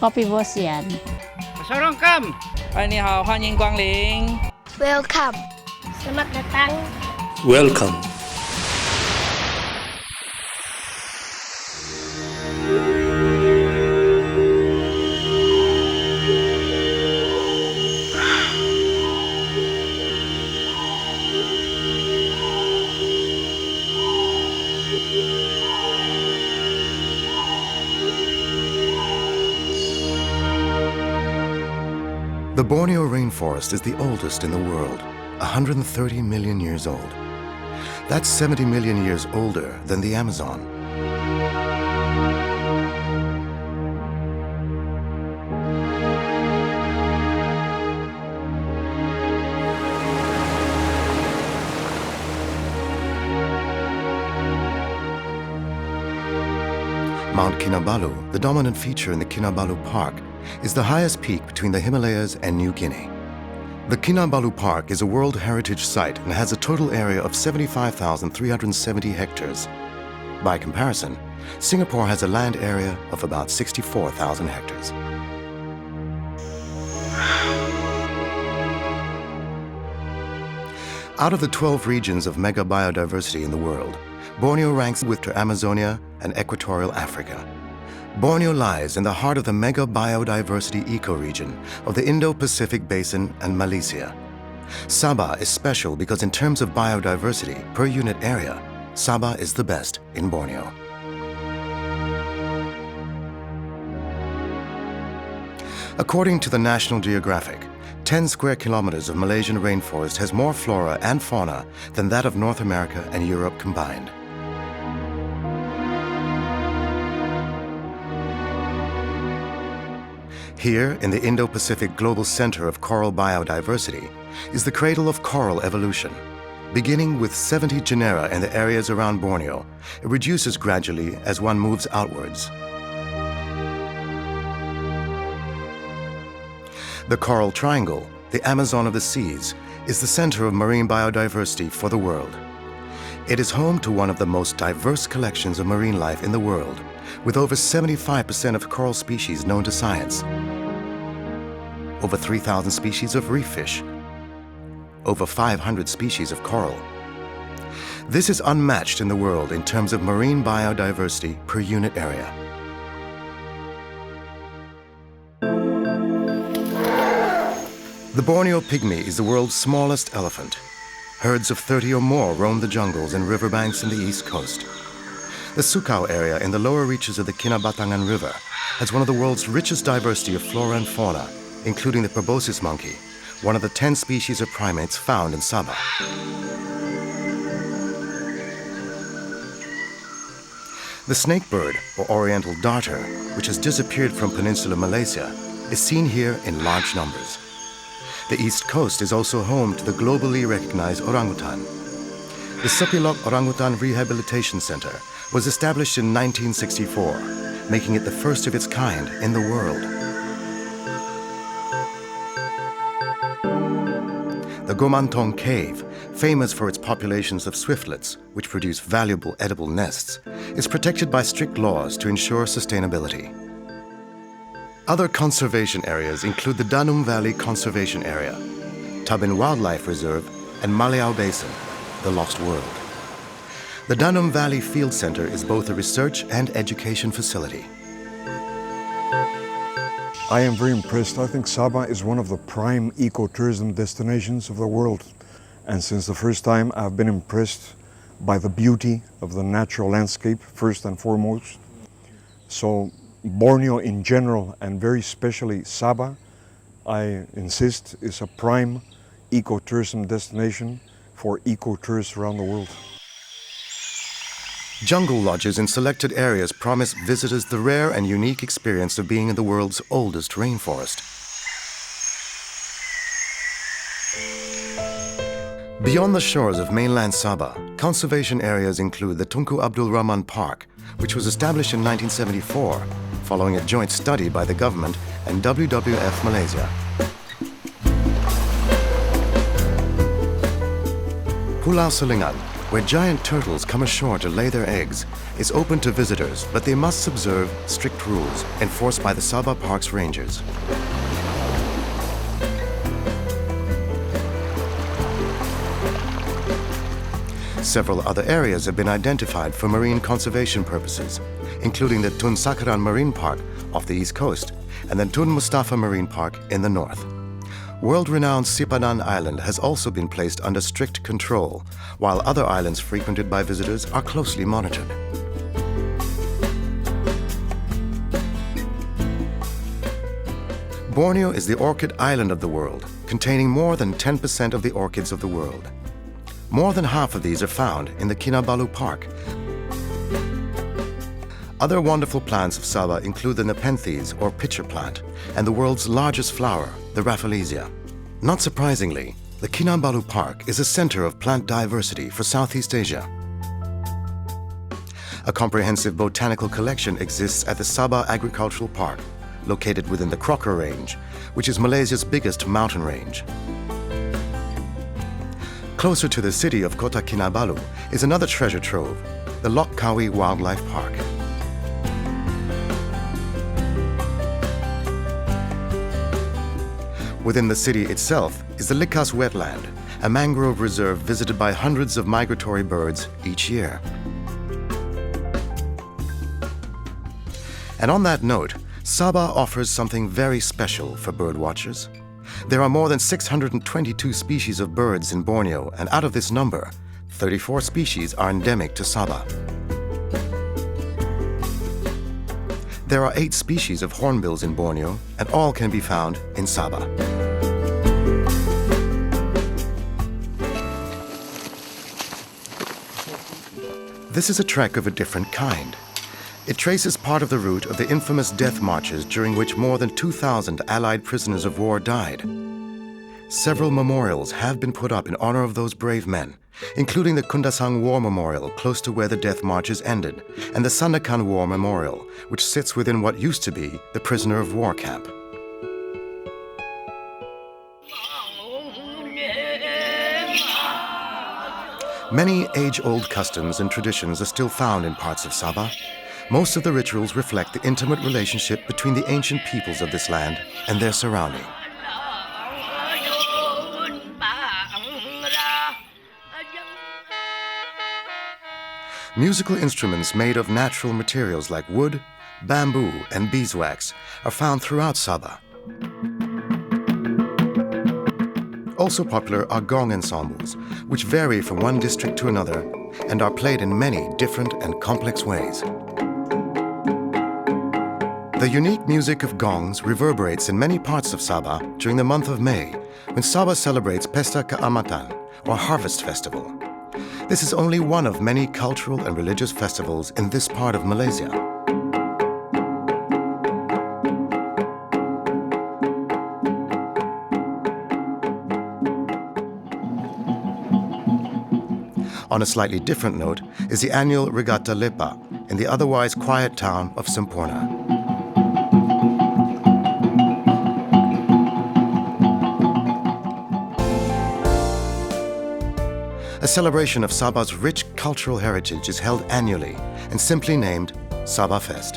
Kopi Bosian. Welcome. Selamat datang. Welcome. The Borneo rainforest is the oldest in the world, 130 million years old. That's 70 million years older than the Amazon. Mount Kinabalu, the dominant feature in the Kinabalu Park, is the highest peak between the Himalayas and New Guinea. The Kinabalu Park is a World Heritage Site and has a total area of 75,370 hectares. By comparison, Singapore has a land area of about 64,000 hectares. Out of the 12 regions of mega biodiversity in the world, Borneo ranks with Amazonia and Equatorial Africa. Borneo lies in the heart of the mega biodiversity ecoregion of the Indo-Pacific Basin and Malaysia. Sabah is special because in terms of biodiversity per unit area, Sabah is the best in Borneo. According to the National Geographic, 10 square kilometers of Malaysian rainforest has more flora and fauna than that of North America and Europe combined. Here, in the Indo-Pacific Global Center of Coral Biodiversity, is the cradle of coral evolution. Beginning with 70 genera in the areas around Borneo, it reduces gradually as one moves outwards. The Coral Triangle, the Amazon of the seas, is the center of marine biodiversity for the world. It is home to one of the most diverse collections of marine life in the world, with over 75% of coral species known to science, over 3,000 species of reef fish, over 500 species of coral. This is unmatched in the world in terms of marine biodiversity per unit area. The Borneo pygmy is the world's smallest elephant. Herds of 30 or more roam the jungles and riverbanks in the east coast. The Sukau area in the lower reaches of the Kinabatangan River has one of the world's richest diversity of flora and fauna, including the proboscis monkey, one of the 10 species of primates found in Sabah. The snakebird, or oriental darter, which has disappeared from Peninsular Malaysia, is seen here in large numbers. The East Coast is also home to the globally recognized orangutan. The Sepilok Orangutan Rehabilitation Center was established in 1964, making it the first of its kind in the world. The Gomantong Cave, famous for its populations of swiftlets, which produce valuable edible nests, is protected by strict laws to ensure sustainability. Other conservation areas include the Danum Valley Conservation Area, Tabin Wildlife Reserve, and Maliau Basin, the Lost World. The Danum Valley Field Center is both a research and education facility. I am very impressed. I think Sabah is one of the prime ecotourism destinations of the world. And since the first time, I've been impressed by the beauty of the natural landscape, first and foremost. So Borneo in general, and very especially Sabah, I insist, is a prime ecotourism destination for ecotourists around the world. Jungle lodges in selected areas promise visitors the rare and unique experience of being in the world's oldest rainforest. Beyond the shores of mainland Sabah, conservation areas include the Tunku Abdul Rahman Park, which was established in 1974, following a joint study by the government and WWF Malaysia. Pulau Selingan, where giant turtles come ashore to lay their eggs, is open to visitors, but they must observe strict rules enforced by the Sabah Park's rangers. Several other areas have been identified for marine conservation purposes, including the Tun Sakaran Marine Park off the east coast and the Tun Mustafa Marine Park in the north. World-renowned Sipadan Island has also been placed under strict control, while other islands frequented by visitors are closely monitored. Borneo is the orchid island of the world, containing more than 10% of the orchids of the world. More than half of these are found in the Kinabalu Park. Other wonderful plants of Sabah include the nepenthes, or pitcher plant, and the world's largest flower, the Rafflesia. Not surprisingly, the Kinabalu Park is a center of plant diversity for Southeast Asia. A comprehensive botanical collection exists at the Sabah Agricultural Park, located within the Crocker Range, which is Malaysia's biggest mountain range. Closer to the city of Kota Kinabalu is another treasure trove, the Lok Kawi Wildlife Park. Within the city itself is the Likas Wetland, a mangrove reserve visited by hundreds of migratory birds each year. And on that note, Sabah offers something very special for bird watchers. There are more than 622 species of birds in Borneo, and out of this number, 34 species are endemic to Sabah. There are 8 species of hornbills in Borneo, and all can be found in Sabah. This is a trek of a different kind. It traces part of the route of the infamous death marches during which more than 2,000 Allied prisoners of war died. Several memorials have been put up in honor of those brave men, including the Kundasang War Memorial close to where the death marches ended, and the Sandakan War Memorial, which sits within what used to be the prisoner of war camp. Many age-old customs and traditions are still found in parts of Sabah. Most of the rituals reflect the intimate relationship between the ancient peoples of this land and their surrounding. Musical instruments made of natural materials like wood, bamboo, and beeswax are found throughout Sabah. Also popular are gong ensembles, which vary from one district to another and are played in many different and complex ways. The unique music of gongs reverberates in many parts of Sabah during the month of May, when Sabah celebrates Pesta Keamatan, or Harvest Festival. This is only one of many cultural and religious festivals in this part of Malaysia. On a slightly different note is the annual Regatta Lepa in the otherwise quiet town of Semporna. A celebration of Sabah's rich cultural heritage is held annually and simply named Sabah Fest.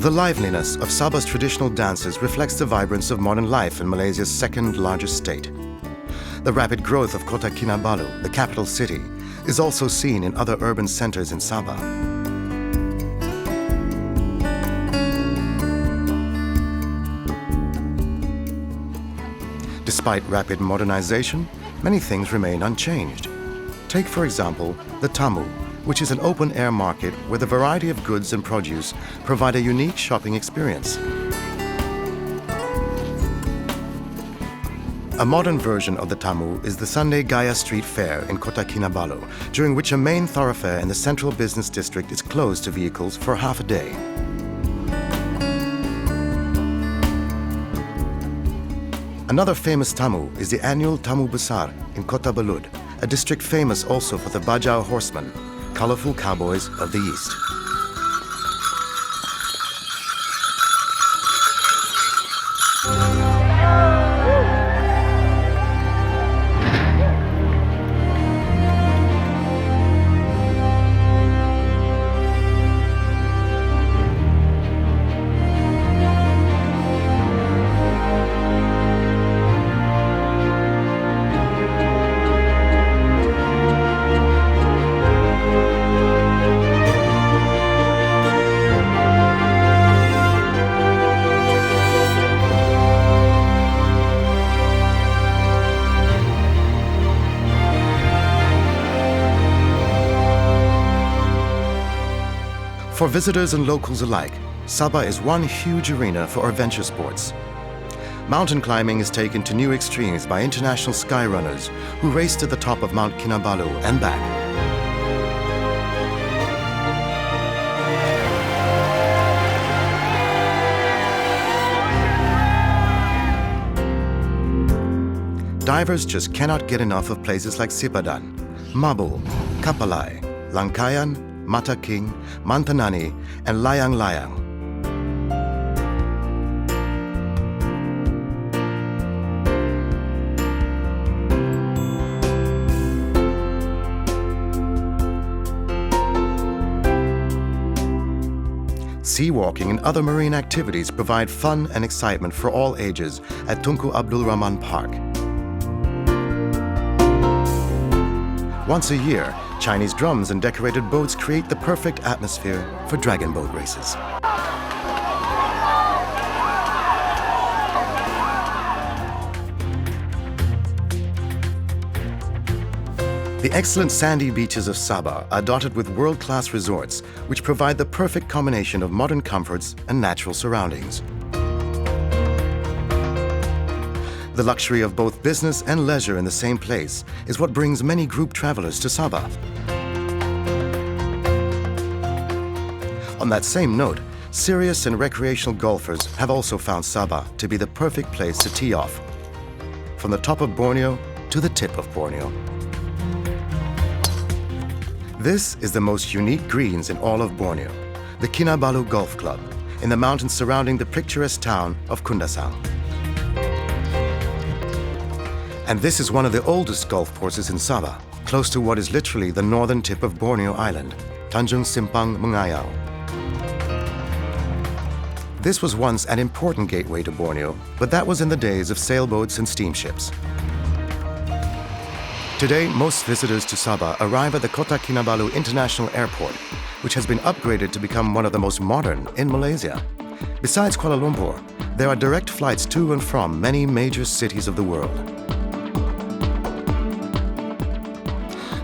The liveliness of Sabah's traditional dances reflects the vibrance of modern life in Malaysia's second-largest state. The rapid growth of Kota Kinabalu, the capital city, is also seen in other urban centers in Sabah. Despite rapid modernization, many things remain unchanged. Take, for example, the Tamu, which is an open-air market where the variety of goods and produce provide a unique shopping experience. A modern version of the Tamu is the Sunday Gaya Street Fair in Kota Kinabalu, during which a main thoroughfare in the central business district is closed to vehicles for half a day. Another famous Tamu is the annual Tamu Besar in Kota Belud, a district famous also for the Bajau horsemen, colorful cowboys of the East. For visitors and locals alike, Sabah is one huge arena for adventure sports. Mountain climbing is taken to new extremes by international skyrunners who race to the top of Mount Kinabalu and back. Divers just cannot get enough of places like Sipadan, Mabul, Kapalai, Langkayan, Mata King, Mantanani, and Layang Layang. Sea walking and other marine activities provide fun and excitement for all ages at Tunku Abdul Rahman Park. Once a year, Chinese drums and decorated boats create the perfect atmosphere for dragon boat races. The excellent sandy beaches of Sabah are dotted with world-class resorts, which provide the perfect combination of modern comforts and natural surroundings. The luxury of both business and leisure in the same place is what brings many group travelers to Sabah. On that same note, serious and recreational golfers have also found Sabah to be the perfect place to tee off, from the top of Borneo to the tip of Borneo. This is the most unique greens in all of Borneo, the Kinabalu Golf Club, in the mountains surrounding the picturesque town of Kundasang. And this is one of the oldest golf courses in Sabah, close to what is literally the northern tip of Borneo Island, Tanjung Simpang Mengayau. This was once an important gateway to Borneo, but that was in the days of sailboats and steamships. Today, most visitors to Sabah arrive at the Kota Kinabalu International Airport, which has been upgraded to become one of the most modern in Malaysia. Besides Kuala Lumpur, there are direct flights to and from many major cities of the world.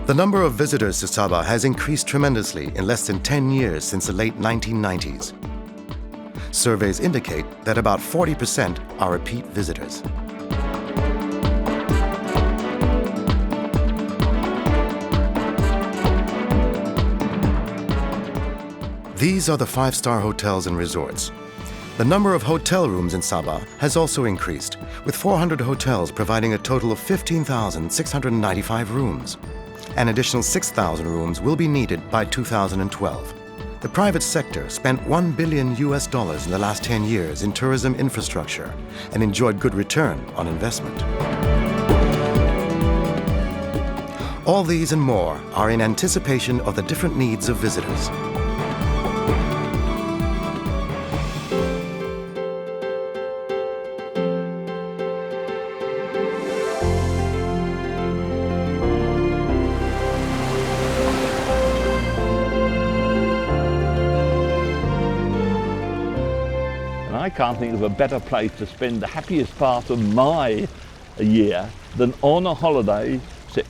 The number of visitors to Sabah has increased tremendously in less than 10 years since the late 1990s. Surveys indicate that about 40% are repeat visitors. These are the five-star hotels and resorts. The number of hotel rooms in Sabah has also increased, with 400 hotels providing a total of 15,695 rooms. An additional 6,000 rooms will be needed by 2012. The private sector spent $1 billion in the last 10 years in tourism infrastructure and enjoyed good return on investment. All these and more are in anticipation of the different needs of visitors. I can't think of a better place to spend the happiest part of my year than on a holiday set